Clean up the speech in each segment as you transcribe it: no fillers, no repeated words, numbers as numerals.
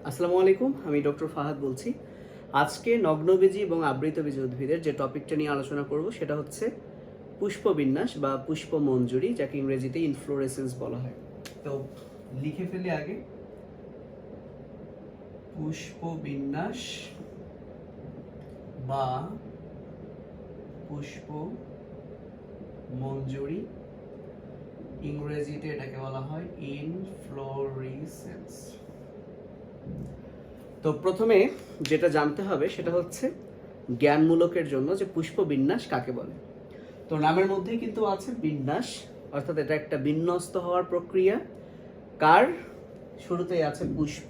আসসালামু আলাইকুম, আমি ডক্টর ফাহাদ বলছি। আজকে নগ্নবীজি এবং আবৃতবীজি উদ্ভিদের যে টপিকটা নিয়ে আলোচনা করব সেটা হচ্ছে পুষ্পবিন্যাস বা পুষ্পমঞ্জুরি, যাকে ইংরেজিতে ইনফ্লোরেসেন্স বলা হয়। তো লিখে ফেলি আগে, পুষ্পবিন্যাস বা পুষ্পমঞ্জুরি, ইংরেজিতে এটাকে বলা হয় ইনফ্লোরেসেন্স। তো প্রথমে যেটা জানতে হবে সেটা হচ্ছে জ্ঞানমূলকের জন্য যে পুষ্পবিন্যাস কাকে বলে। তো নামের মধ্যেই কিন্তু আছে বিন্যাস, অর্থাৎ এটা একটা বিন্যস্ত হওয়ার প্রক্রিয়া। কার? শুরুতেই আছে পুষ্প,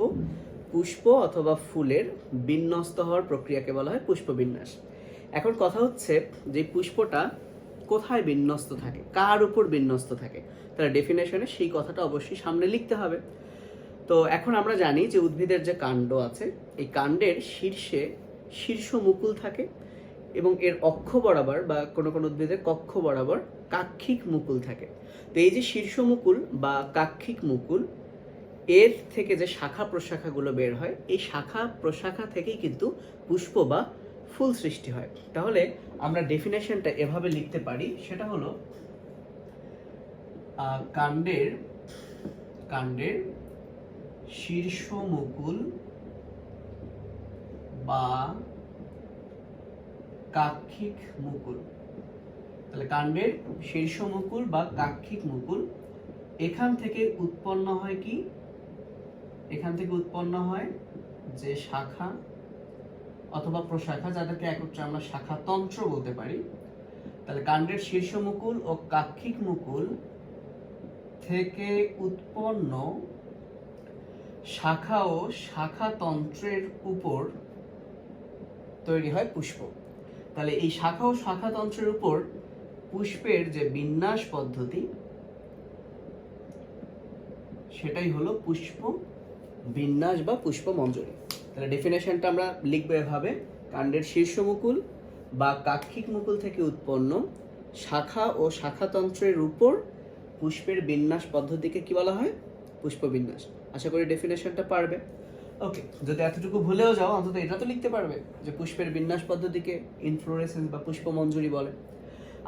পুষ্প অথবা ফুলের বিন্যস্ত হওয়ার প্রক্রিয়াকে বলা হয় পুষ্পবিন্যাস। এখন কথা হচ্ছে যে পুষ্পটা কোথায় বিন্যস্ত থাকে, কার উপর বিন্যস্ত থাকে, তার ডেফিনেশনে সেই কথাটা অবশ্যই সামনে লিখতে হবে। তো এখন আমরা জানি যে উদ্ভিদের যে কাণ্ড আছে, এই কাণ্ডের শীর্ষে শীর্ষ মুকুল থাকে এবং এর অক্ষ বরাবর বা কোনো কোনো উদ্ভিদের কক্ষ বরাবর কাক্ষিক মুকুল থাকে। তো এই যে শীর্ষ মুকুল বা কাক্ষিক মুকুল, এর থেকে যে শাখা প্রশাখাগুলো বের হয়, এই শাখা প্রশাখা থেকেই কিন্তু পুষ্প বা ফুল সৃষ্টি হয়। তাহলে আমরা ডেফিনেশনটা এভাবে লিখতে পারি, সেটা হলো কাণ্ডের কাণ্ডের শীর্ষ মুকুল বা কাক্ষিক মুকুল। তাহলে কাণ্ডের শীর্ষ মুকুল বা কাক্ষিক মুকুল, এখান থেকে উৎপন্ন হয় কি? এখান থেকে উৎপন্ন হয় যে শাখা অথবা প্রশাখা, যাদেরকে একত্রে আমরা শাখা তন্ত্র বলতে পারি। তাহলে কাণ্ডের শীর্ষ মুকুল ও কাক্ষিক মুকুল থেকে উৎপন্ন শাখা ও শাখা তন্ত্রের উপর তৈরি হয় পুষ্প। তাহলে এই শাখা ও শাখা তন্ত্রের উপর পুষ্পের যে বিন্যাস পদ্ধতি, সেটাই হলো পুষ্প বিন্যাস বা পুষ্পমঞ্জুরি। তাহলে ডেফিনেশনটা আমরা লিখবো এভাবে: কাণ্ডের শীর্ষ মুকুল বা কাক্ষিক মুকুল থেকে উৎপন্ন শাখা ও শাখাতন্ত্রের উপর পুষ্পের বিন্যাস পদ্ধতিকে কি বলা হয়? পুষ্পবিন্যাস। আশা করি ডেফিনেশনটা পারবে। ওকে, যদি এতটুকু ভুলেও যাও অন্তত এটা তো লিখতে পারবে যে পুষ্পের বিন্যাস পদ্ধতিকে ইনফ্লোরেসেন্স বা পুষ্পমঞ্জুরি বলে।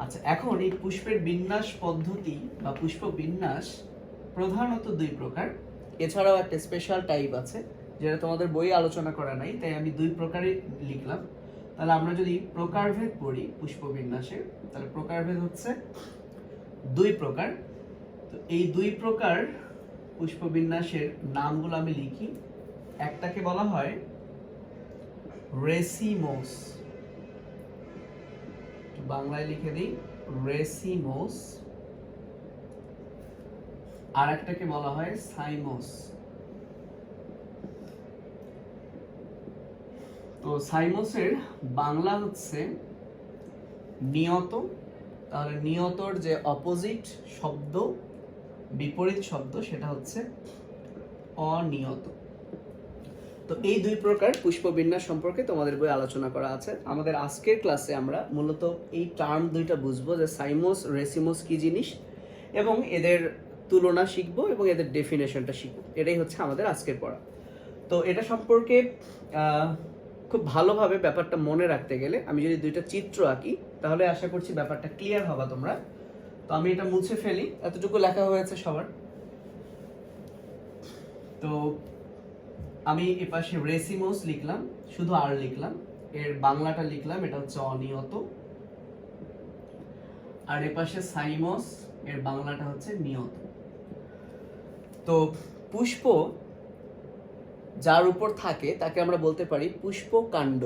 আচ্ছা, এখন এই পুষ্পের বিন্যাস পদ্ধতি বা পুষ্পবিন্যাস প্রধানত দুই প্রকার। এছাড়াও একটা স্পেশাল টাইপ আছে যেটা তোমাদের বই আলোচনা করা নাই, তাই আমি দুই প্রকারই লিখলাম। তাহলে আমরা যদি প্রকারভেদ পড়ি পুষ্পবিন্যাসের, তাহলে প্রকারভেদ হচ্ছে দুই প্রকার। তো এই দুই প্রকার পুষ্পবিন্যাসের নামগুলো আমি লিখি। একটাকে বলা হয় রেসিমোস, বাংলায় লিখে দিই রেসিমোস। আর একটাকে বলা হয় সাইমোস। তো সাইমোসের বাংলা হচ্ছে নিয়ত। তাহলে নিয়তর যে অপোজিট শব্দ, বিপরীত শব্দ, সেটা হচ্ছে অনিয়ত। তো এই দুই প্রকার পুষ্পবিন্যাস সম্পর্কে তোমাদের বই আলোচনা করা আছে। আমাদের আজকের ক্লাসে আমরা মূলত এই টার্ম দুইটা বুঝবো, যে সাইমোস রেসিমোস কি জিনিস, এবং এদের তুলনা শিখবো এবং এদের ডেফিনেশনটা শিখবো। এটাই হচ্ছে আমাদের আজকের পড়া। তো এটা সম্পর্কে খুব ভালোভাবে ব্যাপারটা মনে রাখতে গেলে আমি যদি দুইটা চিত্র আঁকি, তাহলে আশা করছি ব্যাপারটা ক্লিয়ার হবা তোমরা। তো আমি এটা মুছে ফেলি, এতটুকু লেখা হয়েছে সবার। তো আমি এপাশে রেসিমোস লিখলাম, শুধু আর লিখলাম, এর বাংলাটা লিখলাম, এটা হচ্ছে অনিয়ত। আর এপাশে সাইমোস, এর বাংলাটা হচ্ছে নিয়ত। তো পুষ্প যার উপর থাকে তাকে আমরা বলতে পারি পুষ্পকাণ্ড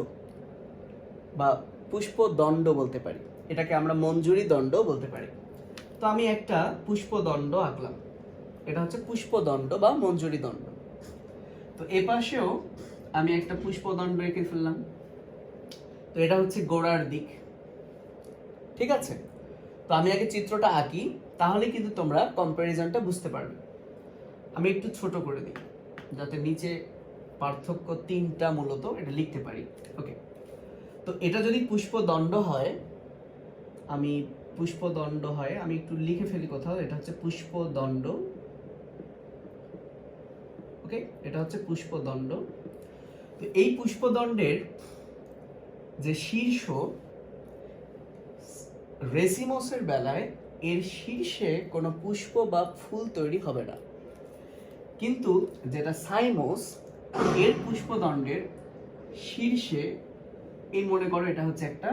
বা পুষ্পদণ্ড বলতে পারি। এটাকে আমরা মঞ্জুরি দণ্ড বলতে পারি। তো আমি একটা পুষ্পদণ্ড আঁকলাম, এটা হচ্ছে পুষ্পদণ্ড বা মঞ্জুরি দণ্ড। তো এপাশেও আমি একটা পুষ্পদণ্ড এঁকে ফেললাম। তো এটা হচ্ছে গোড়ার দিক, ঠিক আছে? তো আমি আগে চিত্রটা আঁকি, তাহলে কিন্তু তোমরা কম্প্যারিজনটা বুঝতে পারবে। আমি একটু ছোট করে দিই যাতে নিচে পার্থক্য তিনটা মূলত এটা লিখতে পারি। ওকে, তো এটা যদি পুষ্পদণ্ড হয়, আমি একটু লিখে ফেলি কোথাও, এটা হচ্ছে পুষ্পদণ্ড। ওকে, এটা হচ্ছে পুষ্পদণ্ড। তো এই পুষ্পদণ্ডের যে শীর্ষ, রেসিমসের বেলায় এর শীর্ষে কোনো পুষ্প বা ফুল তৈরি হবে না, কিন্তু যেটা সাইমোস, এর পুষ্পদণ্ডের শীর্ষে, এই মনে করো এটা হচ্ছে একটা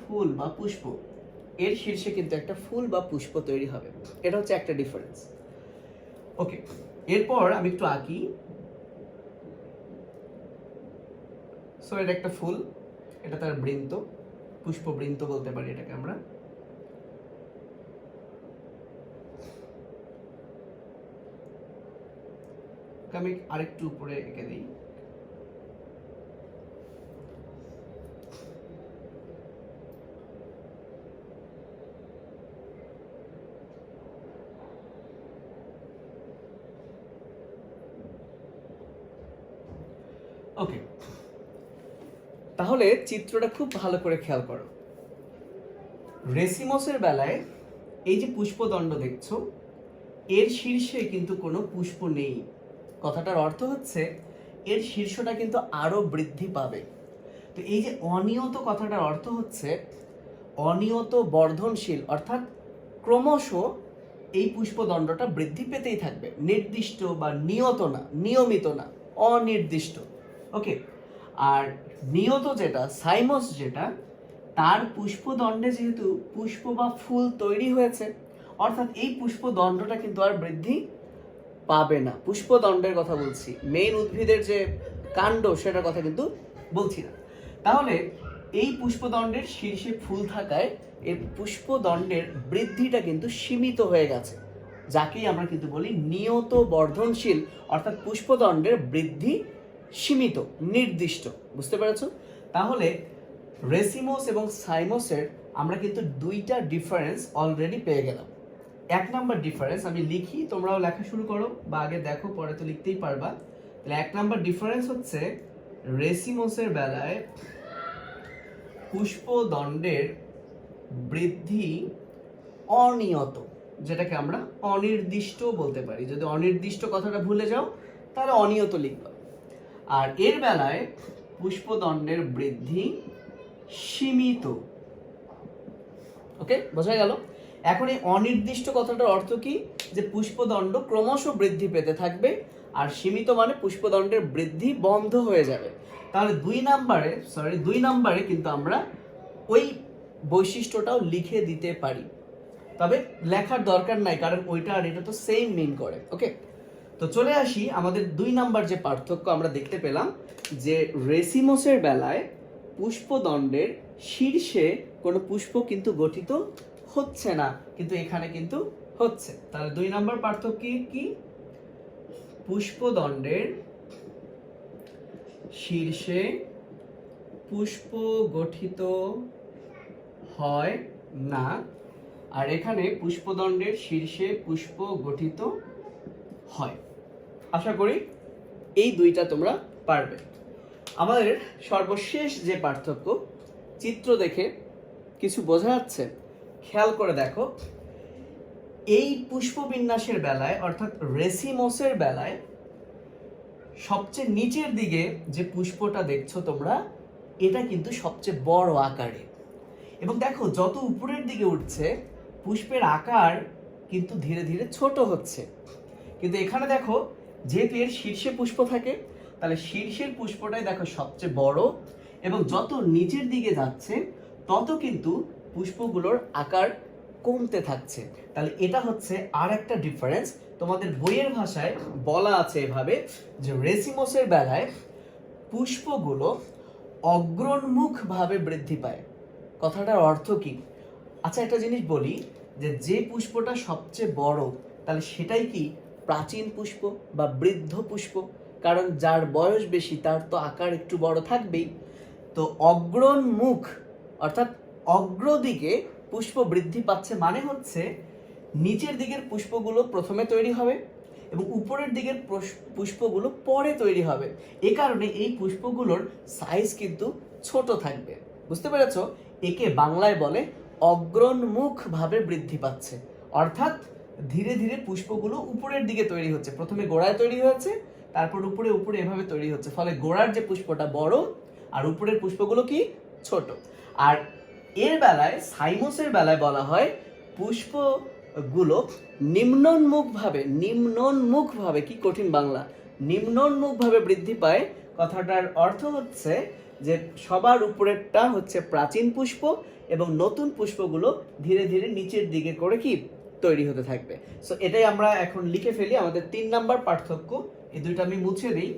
ফুল বা পুষ্প, এর শীর্ষে কিন্তু একটা ফুল বা পুষ্প তৈরি হবে। এটা হচ্ছে একটা ডিফারেন্স। ওকে, এরপর আমি একটু আঁকি। সো এটা একটা ফুল, এটা তার বৃন্ত, পুষ্প বৃন্ত বলতে পারি এটাকে আমরা। আমি আরেকটু উপরে এঁকে দিই। ওকে, তাহলে চিত্রটা খুব ভালো করে খেয়াল করো। রেসিমসের বেলায় এই যে পুষ্পদণ্ড দেখছো, এর শীর্ষে কিন্তু কোনো পুষ্প নেই। কথাটার অর্থ হচ্ছে এর শীর্ষটা কিন্তু আরো বৃদ্ধি পাবে। তো এই যে অনিয়ত কথাটার অর্থ হচ্ছে অনিয়ত বর্ধনশীল, অর্থাৎ ক্রমশ এই পুষ্পদণ্ডটা বৃদ্ধি পেতেই থাকবে, নির্দিষ্ট বা নিয়ত না, নিয়মিত না, অনির্দিষ্ট। ওকে, আর নিয়ত যেটা, সাইমস যেটা, তার পুষ্পদণ্ডে যেহেতু পুষ্প বা ফুল তৈরি হয়েছে, অর্থাৎ এই পুষ্পদণ্ডটা কিন্তু আর বৃদ্ধি পাবে না। পুষ্পদণ্ডের কথা বলছি, মেইন উদ্ভিদের যে কাণ্ড সেটার কথা কিন্তু বলছি না। তাহলে এই পুষ্পদণ্ডের শীর্ষে ফুল থাকায় এই পুষ্পদণ্ডের বৃদ্ধিটা কিন্তু সীমিত হয়ে গেছে, যাকেই আমরা কিন্তু বলি নিয়ত বর্ধনশীল, অর্থাৎ পুষ্পদণ্ডের বৃদ্ধি সীমিত, নির্দিষ্ট। বুঝতে পেরেছো? তাহলে রেসিমস এবং সাইমসের আমরা কিন্তু দুইটা ডিফারেন্স অলরেডি পেয়ে গেলাম। এক নাম্বার ডিফারেন্স আমি লিখি, তোমরাও লেখা শুরু করো, বা আগে দেখো, পরে তো লিখতেই পারবা। তাহলে এক নাম্বার ডিফারেন্স হচ্ছে রেসিমসের বেলায় পুষ্পদণ্ডের বৃদ্ধি অনিয়ত, যেটাকে আমরা অনির্দিষ্ট বলতে পারি। যদি অনির্দিষ্ট কথাটা ভুলে যাও তাহলে অনিয়ত লিখবা। আর এর বেলায় পুষ্পদণ্ডের বৃদ্ধি সীমিত। ওকে, বোঝা গেল? এখন এই অনির্দিষ্ট কথাটার অর্থ কি? যে পুষ্পদণ্ড ক্রমশ বৃদ্ধি পেতে থাকবে, আর সীমিত মানে পুষ্পদণ্ডের বৃদ্ধি বন্ধ হয়ে যাবে। তাহলে দুই নাম্বারে কিন্তু আমরা ওই বৈশিষ্ট্যটাও লিখে দিতে পারি, তবে লেখার দরকার নাই, কারণ ওইটা আর এটা তো সেম মিন করে। ওকে, তো চলে আসি আমাদের 2 নাম্বার যে পার্থক্য আমরা দেখতে পেলাম, যে রেসিমসের বেলায় পুষ্পদণ্ডের শীর্ষে কোনো পুষ্প কিন্তু গঠিত হচ্ছে না, কিন্তু এখানে কিন্তু হচ্ছে। তাহলে 2 নাম্বার পার্থক্য কি? পুষ্পদণ্ডের শীর্ষে পুষ্প গঠিত হয় না, আর এখানে পুষ্পদণ্ডের শীর্ষে পুষ্প গঠিত হয়। আশা করি এই দুইটা তোমরা পারবে। আমাদের সর্বশেষ যে পার্থক্য, চিত্র দেখে কিছু বোঝা যাচ্ছে? খেয়াল করে দেখো, এই পুষ্পবিন্যাসের বেলায়, অর্থাৎ রেসিমসের বেলায়, সবচেয়ে নিচের দিকে যে পুষ্পটা দেখছো তোমরা, এটা কিন্তু সবচেয়ে বড় আকারে। এবং দেখো, যত উপরের দিকে উঠছে পুষ্পের আকার কিন্তু ধীরে ধীরে ছোট হচ্ছে। কিন্তু এখানে দেখো, যেহেতু এর শীর্ষে পুষ্প থাকে, তাহলে শীর্ষের পুষ্পটাই দেখো সবচেয়ে বড়, এবং যত নিচের দিকে যাচ্ছে তত কিন্তু পুষ্পগুলোর আকার কমতে থাকছে। তাহলে এটা হচ্ছে আর একটা ডিফারেন্স। তোমাদের বইয়ের ভাষায় বলা আছে এভাবে, যে রেসিমসের বেলায় পুষ্পগুলো অগ্রোন্মুখ ভাবে বৃদ্ধি পায়। কথাটার অর্থ কি? আচ্ছা, একটা জিনিস বলি, যে পুষ্পটা সবচেয়ে বড়, তাহলে সেটাই কি প্রাচীন পুষ্প বা বৃদ্ধ পুষ্প? কারণ যার বয়স বেশি তার তো আকার একটু বড় থাকবেই। তো অগ্রোন্মুখ, অর্থাৎ অগ্রদিকে পুষ্প বৃদ্ধি পাচ্ছে, মানে হচ্ছে নিচের দিকের পুষ্পগুলো প্রথমে তৈরি হবে এবং উপরের দিকের পুষ্পগুলো পরে তৈরি হবে। এ কারণে এই পুষ্পগুলোর সাইজ কিন্তু ছোট থাকবে। বুঝতে পেরেছো? একে বাংলায় বলে অগ্রোন্মুখ ভাবে বৃদ্ধি পাচ্ছে, অর্থাৎ ধীরে ধীরে পুষ্পগুলো উপরের দিকে তৈরি হচ্ছে। প্রথমে গোড়ায় তৈরি হয়েছে, তারপর উপরে উপরে এভাবে তৈরি হচ্ছে, ফলে গোড়ার যে পুষ্পটা বড় আর উপরের পুষ্পগুলো কি ছোট। আর এর বেলায় সাইমোসের বেলায় বলা হয় পুষ্পগুলো নিম্নোন্মুখভাবে, কি কঠিন বাংলা, নিম্নোন্মুখভাবে বৃদ্ধি পায়। কথাটার অর্থ হচ্ছে যে সবার উপরেরটা হচ্ছে প্রাচীন পুষ্প এবং নতুন পুষ্পগুলো ধীরে ধীরে নিচের দিকে করে কি তৈরি হতে থাকবে। সো এটাই আমরা এখন লিখে ফেলি আমাদের 3 নাম্বার পার্থক্য। এই দুইটা আমি মুছে দিই।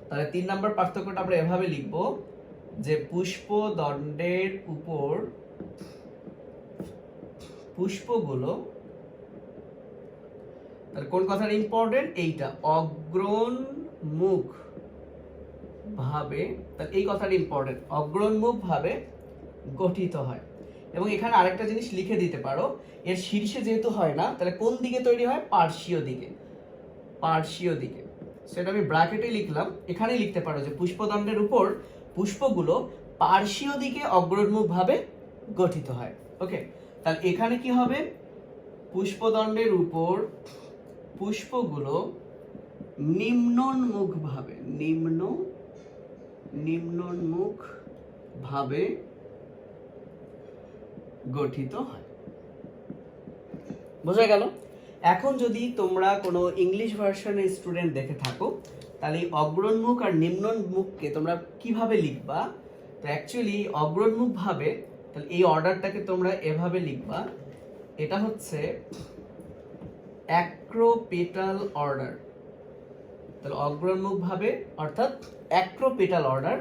তাহলে 3 নাম্বার পার্থক্যটা আমরা এভাবে লিখব যে পুষ্পদণ্ডের উপর পুষ্পগুলো, তাহলে কোন কথাটা ইম্পর্টেন্ট, এইটা অগ্রণমুখ ভাবে, তাহলে এই কথাটা ইম্পর্টেন্ট, অগ্রণমুখ ভাবে গঠিত হয়। এবং এখানে আরেকটা জিনিস লিখে দিতে পারো, এর শীর্ষে যেহেতু হয় না, তাহলে কোন দিকে তৈরি হয়, পার্শ্বীয় দিকে। সেটা আমি ব্র্যাকেটে লিখলাম, এখানেই লিখতে পারো যে পুষ্পদণ্ডের উপর পুষ্পগুলো পার্শ্বীয় দিকে অগ্রণমুখ ভাবে গঠিত হয়। ওকে, তাহলে এখানে কি হবে, পুষ্পদণ্ডের উপর পুষ্পগুলো নিম্নোন্মুখ ভাবে গঠিত হয়। বোঝা গেল? এখন যদি তোমরা কোনো ইংলিশ ভার্সনের স্টুডেন্ট দেখে থাকো, তাহলে অগ্রণমুখ আর নিম্নোন্মুখকে তোমরা কিভাবে লিখবা? তো অ্যাকচুয়ালি অগ্রণমুখ ভাবে, তাহলে এই অর্ডারটাকে তোমরা এভাবে লিখবা, এটা হচ্ছে অ্যাক্রোপেটাল অর্ডার। তাহলে অগ্রণমুখ ভাবে অর্থাৎ অ্যাক্রোপেটাল অর্ডার,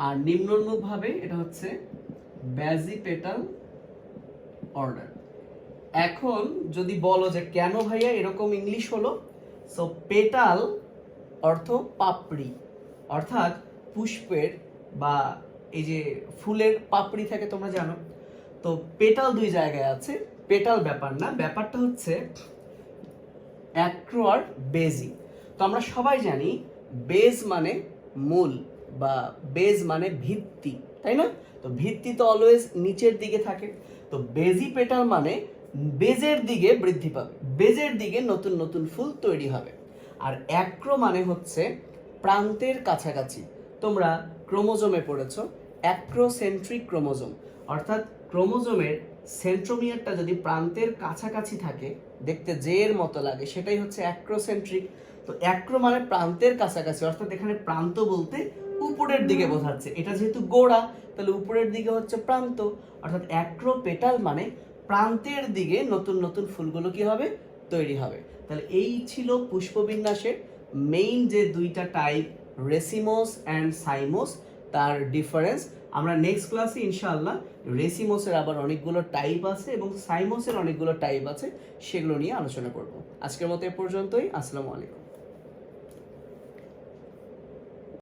আর নিম্নোন্মুখ ভাবে এটা হচ্ছে ব্যাজিপেটাল অর্ডার। এখন যদি বলো যে কেন ভাইয়া এরকম ইংলিশ হলো, সো পেটাল অর্থ পাপড়ি, অর্থাৎ পুষ্পের বা এই যে ফুলের পাপড়ি থাকে তোমরা জানো, তো পেটাল দুই জায়গায় আছে, পেটাল ব্যাপার না, ব্যাপারটা হচ্ছে অ্যাক্রো আর বেজি। তো আমরা সবাই জানি বেজ মানে মূল বা বেজ মানে ভিত্তি, তাই না? তো ভিত্তি তো অলওয়েজ নিচের দিকে থাকে, তো বেজি পেটাল মানে বেজের দিকে বৃদ্ধি পাবে, বেজের দিকে নতুন নতুন ফুল তৈরি হবে। আর অ্যাক্রো মানে হচ্ছে প্রান্তের কাছাকাছি। তোমরা ক্রোমোজোমে পড়েছো অ্যাক্রোসেন্ট্রিক ক্রোমোজোম, অর্থাৎ ক্রোমোজোমের সেন্ট্রোমিয়ারটা যদি প্রান্তের কাছাকাছি থাকে, দেখতে যে এর মতো লাগে, সেটাই হচ্ছে অ্যাক্রোসেন্ট্রিক। তো অ্যাক্রো মানে প্রান্তের কাছাকাছি, অর্থাৎ এখানে প্রান্ত বলতে উপরের দিকে বোঝাচ্ছে, এটা যেহেতু গোড়া তাহলে উপরের দিকে হচ্ছে প্রান্ত, অর্থাৎ অ্যাক্রোপেটাল মানে প্রান্তের দিকে নতুন নতুন ফুলগুলো কি হবে, তৈরি হবে। তাহলে এই ছিল পুষ্পবিন্যাসের মেইন যে দুইটা টাইপ, রেসিমোস অ্যান্ড সাইমোস, তার ডিফারেন্স। আমরা নেক্সট ক্লাসে ইনশাআল্লাহ রেসিমোসের আবার অনেকগুলো টাইপ আছে এবং সাইমোসের অনেকগুলো টাইপ আছে, সেগুলো নিয়ে আলোচনা করব। আজকের মতো এ পর্যন্তই। আসসালামু আলাইকুম।